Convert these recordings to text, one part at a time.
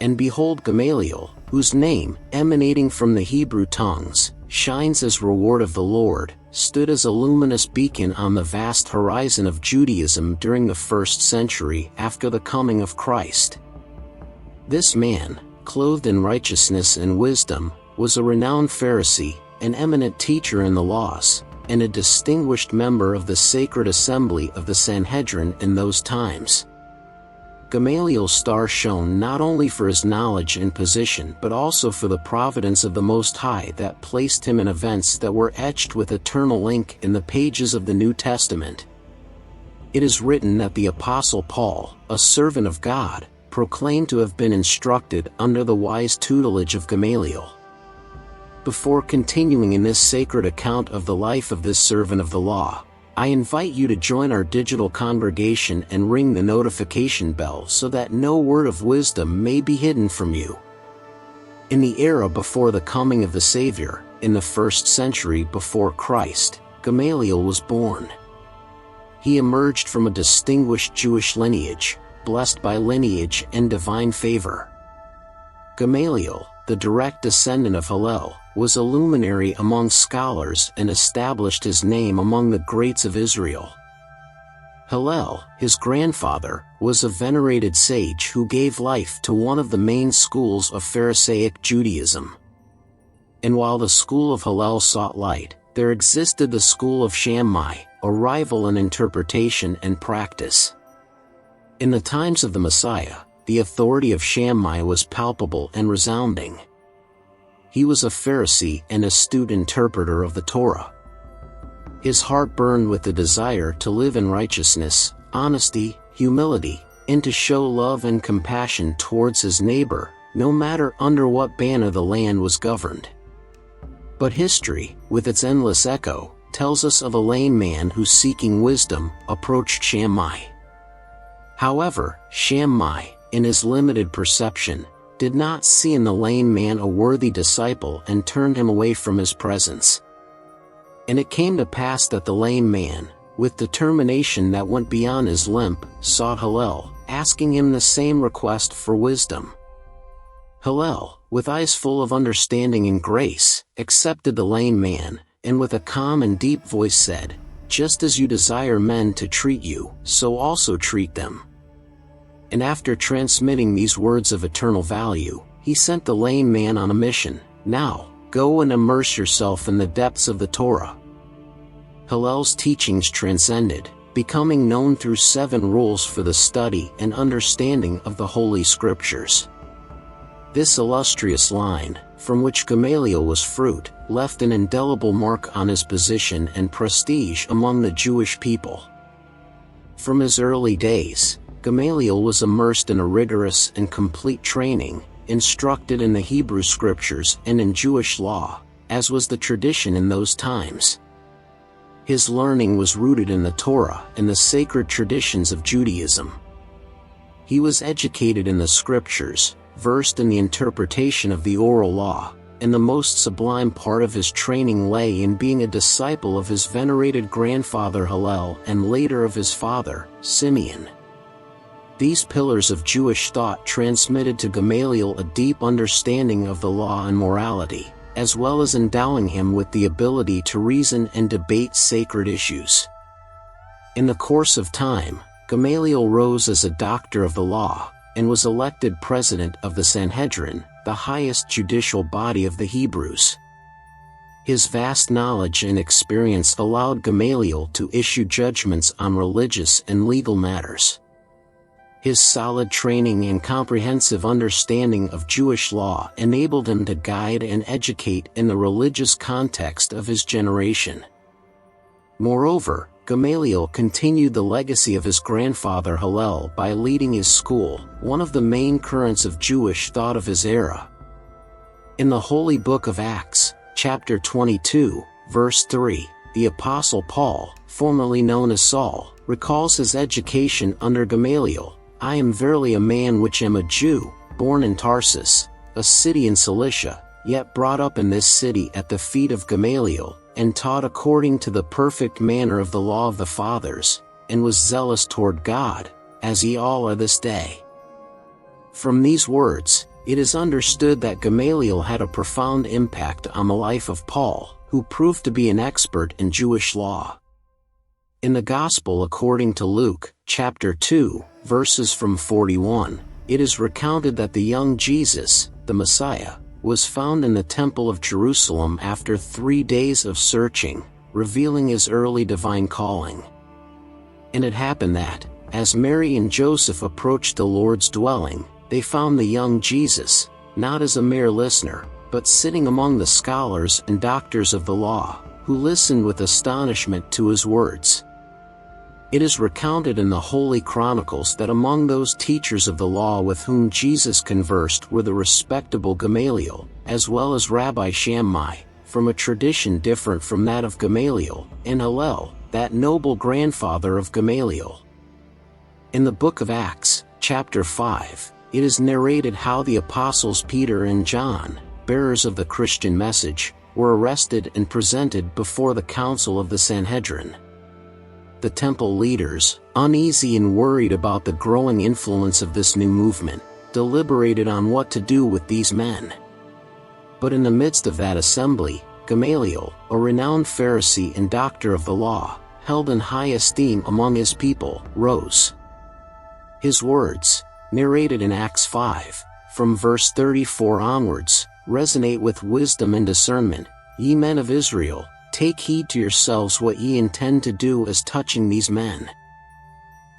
And behold, Gamaliel, whose name, emanating from the Hebrew tongues, shines as reward of the Lord, stood as a luminous beacon on the vast horizon of Judaism during the 1st century after the coming of Christ. This man, clothed in righteousness and wisdom, was a renowned Pharisee, an eminent teacher in the laws, and a distinguished member of the sacred assembly of the Sanhedrin in those times. Gamaliel's star shone not only for his knowledge and position but also for the providence of the Most High that placed him in events that were etched with eternal ink in the pages of the New Testament. It is written that the Apostle Paul, a servant of God, proclaimed to have been instructed under the wise tutelage of Gamaliel. Before continuing in this sacred account of the life of this servant of the law, I invite you to join our digital congregation and ring the notification bell so that no word of wisdom may be hidden from you. In the era before the coming of the Savior, in the 1st century before Christ, Gamaliel was born. He emerged from a distinguished Jewish lineage, blessed by lineage and divine favor. Gamaliel, the direct descendant of Hillel, was a luminary among scholars and established his name among the greats of Israel. Hillel, his grandfather, was a venerated sage who gave life to one of the main schools of Pharisaic Judaism. And while the school of Hillel sought light, there existed the school of Shammai, a rival in interpretation and practice. In the times of the Messiah, the authority of Shammai was palpable and resounding. He was a Pharisee and astute interpreter of the Torah. His heart burned with the desire to live in righteousness, honesty, humility, and to show love and compassion towards his neighbor, no matter under what banner the land was governed. But history, with its endless echo, tells us of a lame man who, seeking wisdom, approached Shammai. However, Shammai, in his limited perception, did not see in the lame man a worthy disciple and turned him away from his presence. And it came to pass that the lame man, with determination that went beyond his limp, sought Hillel, asking him the same request for wisdom. Hillel, with eyes full of understanding and grace, accepted the lame man, and with a calm and deep voice said, "Just as you desire men to treat you, so also treat them." And after transmitting these words of eternal value, he sent the lame man on a mission. "Now, go and immerse yourself in the depths of the Torah." Hillel's teachings transcended, becoming known through 7 rules for the study and understanding of the Holy Scriptures. This illustrious line, from which Gamaliel was fruit, left an indelible mark on his position and prestige among the Jewish people. From his early days, Gamaliel was immersed in a rigorous and complete training, instructed in the Hebrew Scriptures and in Jewish law, as was the tradition in those times. His learning was rooted in the Torah and the sacred traditions of Judaism. He was educated in the Scriptures, versed in the interpretation of the oral law, and the most sublime part of his training lay in being a disciple of his venerated grandfather Hillel and later of his father, Simeon. These pillars of Jewish thought transmitted to Gamaliel a deep understanding of the law and morality, as well as endowing him with the ability to reason and debate sacred issues. In the course of time, Gamaliel rose as a doctor of the law, and was elected president of the Sanhedrin, the highest judicial body of the Hebrews. His vast knowledge and experience allowed Gamaliel to issue judgments on religious and legal matters. His solid training and comprehensive understanding of Jewish law enabled him to guide and educate in the religious context of his generation. Moreover, Gamaliel continued the legacy of his grandfather Hillel by leading his school, one of the main currents of Jewish thought of his era. In the Holy Book of Acts, chapter 22, verse 3, the Apostle Paul, formerly known as Saul, recalls his education under Gamaliel. "I am verily a man which am a Jew, born in Tarsus, a city in Cilicia, yet brought up in this city at the feet of Gamaliel, and taught according to the perfect manner of the law of the fathers, and was zealous toward God, as ye all are this day." From these words, It is understood that Gamaliel had a profound impact on the life of Paul, who proved to be an expert in Jewish law. In the Gospel according to Luke, chapter 2, verses from 41, it is recounted that the young Jesus, the Messiah, was found in the Temple of Jerusalem after 3 days of searching, revealing his early divine calling. And it happened that, as Mary and Joseph approached the Lord's dwelling, they found the young Jesus, not as a mere listener, but sitting among the scholars and doctors of the law, who listened with astonishment to his words. It is recounted in the Holy Chronicles that among those teachers of the law with whom Jesus conversed were the respectable Gamaliel, as well as Rabbi Shammai, from a tradition different from that of Gamaliel, and Hillel, that noble grandfather of Gamaliel. In the book of Acts, chapter 5, it is narrated how the apostles Peter and John, bearers of the Christian message, were arrested and presented before the council of the Sanhedrin. The temple leaders, uneasy and worried about the growing influence of this new movement, deliberated on what to do with these men. But in the midst of that assembly, Gamaliel, a renowned Pharisee and doctor of the law, held in high esteem among his people, rose. His words, narrated in Acts 5, from verse 34 onwards, resonate with wisdom and discernment. Ye men of Israel, take heed to yourselves what ye intend to do as touching these men.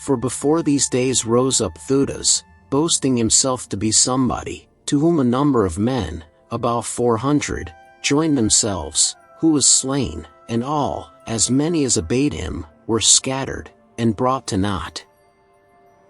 For before these days rose up Theudas, boasting himself to be somebody, to whom a number of men, about 400, joined themselves, who was slain, and all, as many as obeyed him, were scattered, and brought to naught.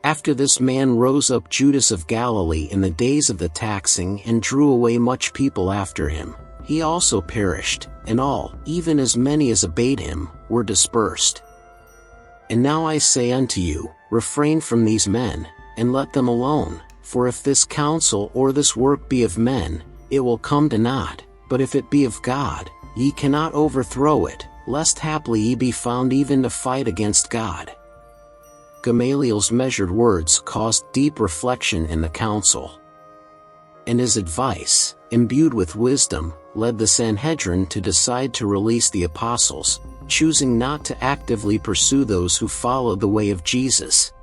After this man rose up Judas of Galilee in the days of the taxing and drew away much people after him. He also perished, and all, even as many as obeyed him, were dispersed. And now I say unto you, refrain from these men, and let them alone, for if this counsel or this work be of men, it will come to naught, but if it be of God, ye cannot overthrow it, lest haply ye be found even to fight against God. Gamaliel's measured words caused deep reflection in the council. And his advice, imbued with wisdom, led the Sanhedrin to decide to release the apostles, choosing not to actively pursue those who followed the way of Jesus.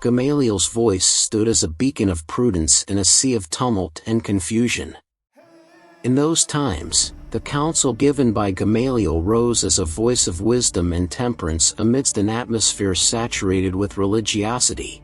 Gamaliel's voice stood as a beacon of prudence in a sea of tumult and confusion. In those times, the counsel given by Gamaliel rose as a voice of wisdom and temperance amidst an atmosphere saturated with religiosity.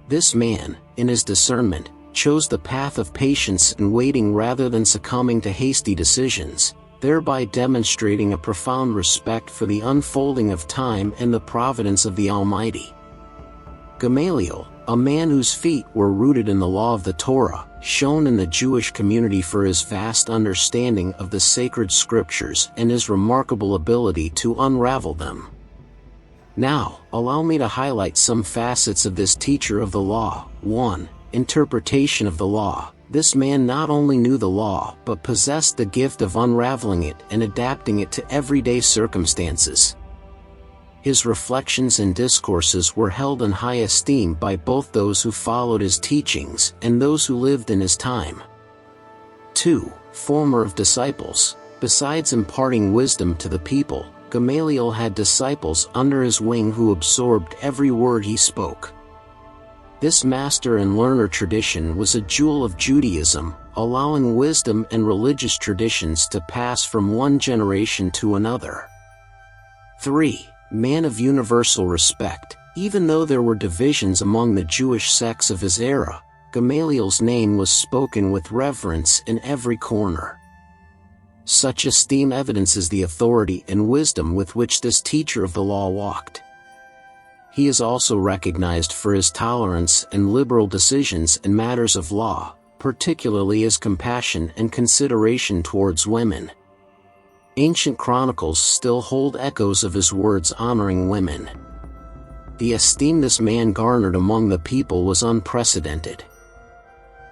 This man, in his discernment, chose the path of patience and waiting rather than succumbing to hasty decisions, thereby demonstrating a profound respect for the unfolding of time and the providence of the Almighty. Gamaliel, a man whose feet were rooted in the law of the Torah, shone in the Jewish community for his vast understanding of the sacred scriptures and his remarkable ability to unravel them. Now, allow me to highlight some facets of this teacher of the law. 1. Interpretation of the law. This man not only knew the law but possessed the gift of unraveling it and adapting it to everyday circumstances. His reflections and discourses were held in high esteem by both those who followed his teachings and those who lived in his time. 2. Former of disciples. Besides imparting wisdom to the people, Gamaliel had disciples under his wing who absorbed every word he spoke. This master and learner tradition was a jewel of Judaism, allowing wisdom and religious traditions to pass from one generation to another. 3. Man of universal respect. Even though there were divisions among the Jewish sects of his era, Gamaliel's name was spoken with reverence in every corner. Such esteem evidences the authority and wisdom with which this teacher of the law walked. He is also recognized for his tolerance and liberal decisions in matters of law, particularly his compassion and consideration towards women. Ancient chronicles still hold echoes of his words honoring women. The esteem this man garnered among the people was unprecedented.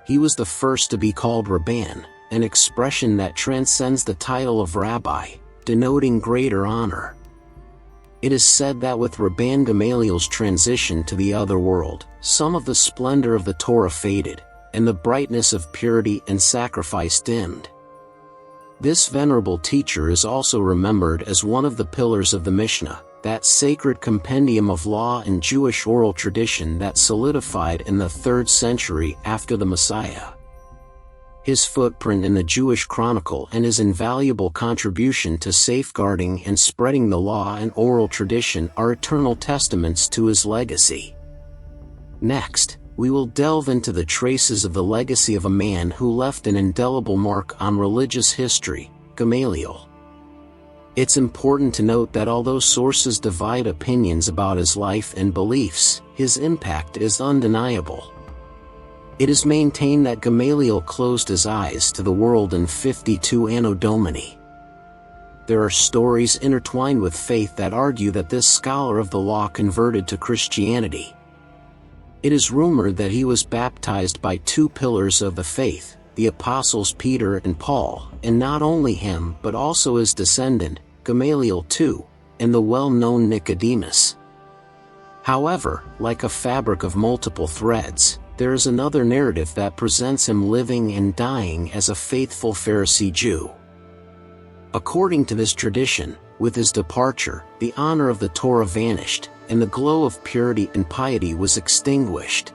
He was the first to be called Rabban, an expression that transcends the title of rabbi, denoting greater honor. It is said that with Rabban Gamaliel's transition to the other world, some of the splendor of the Torah faded, and the brightness of purity and sacrifice dimmed. This venerable teacher is also remembered as one of the pillars of the Mishnah, that sacred compendium of law and Jewish oral tradition that solidified in the 3rd century after the Messiah. His footprint in the Jewish Chronicle and his invaluable contribution to safeguarding and spreading the law and oral tradition are eternal testaments to his legacy. Next, we will delve into the traces of the legacy of a man who left an indelible mark on religious history, Gamaliel. It's important to note that although sources divide opinions about his life and beliefs, his impact is undeniable. It is maintained that Gamaliel closed his eyes to the world in 52 Anno Domini. There are stories intertwined with faith that argue that this scholar of the law converted to Christianity. It is rumored that he was baptized by 2 pillars of the faith, the apostles Peter and Paul, and not only him but also his descendant, Gamaliel too, and the well-known Nicodemus. However, like a fabric of multiple threads, there is another narrative that presents him living and dying as a faithful Pharisee Jew. According to this tradition, with his departure, the honor of the Torah vanished, and the glow of purity and piety was extinguished.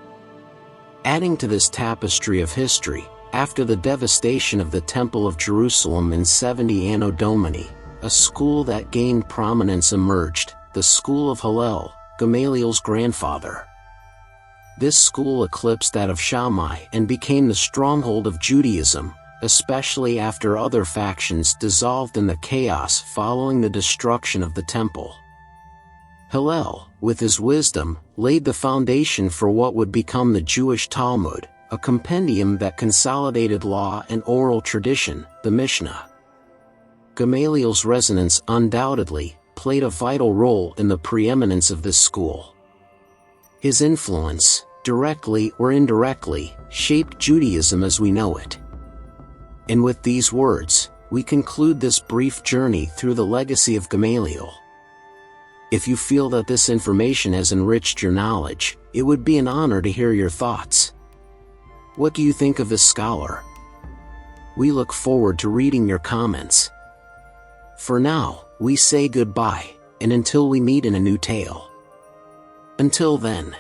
Adding to this tapestry of history, after the devastation of the Temple of Jerusalem in 70 Anno Domini, a school that gained prominence emerged, the school of Hillel, Gamaliel's grandfather. This school eclipsed that of Shammai and became the stronghold of Judaism, especially after other factions dissolved in the chaos following the destruction of the temple. Hillel, with his wisdom, laid the foundation for what would become the Jewish Talmud, a compendium that consolidated law and oral tradition, the Mishnah. Gamaliel's resonance undoubtedly played a vital role in the preeminence of this school. His influence, directly or indirectly, shaped Judaism as we know it. And with these words, we conclude this brief journey through the legacy of Gamaliel. If you feel that this information has enriched your knowledge, it would be an honor to hear your thoughts. What do you think of this scholar? We look forward to reading your comments. For now, we say goodbye, and until we meet in a new tale. Until then.